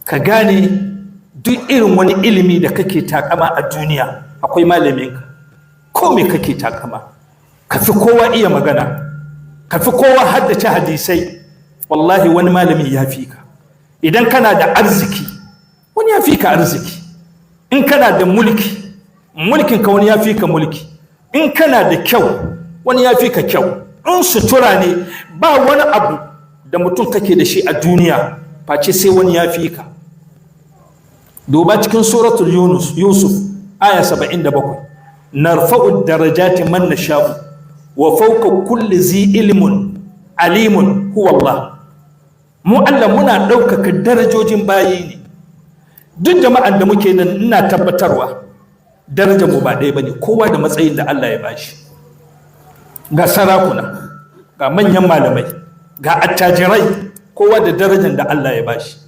ka gane duk irin wani ilimi da kake takama a duniya akwai malaminka. Ko me kake takama, ka fi kowa iya magana, ka fi kowa haddace hadisai, wallahi wani malami ya fi ka. Idan kana da arziki, wani ya fi ka arziki. In kana da mulki, mulkinka wani ya fi ka mulki. In kana da kyau, wani ya fi ka kyau. In sutura ne, ba wani abu da mutum kake da shi a duniya face sai wani ya fi ka. Duba cikin suratul Yusuf aya 77, narfa'u darajati man nasha'u wa fawqa kulli zi ilmun alimun huwa Allah. Mu Allah muna ɗaukaka darajojin bayi ne. Duk jama'an da muke nan ina tabbatarwa darajar mu ba ɗaya bane, kowa da matsayin da Allah ya bashi. Ga sarakuna, ga manyan malamai, ga attajirai, kowa da darajar da Allah ya bashi.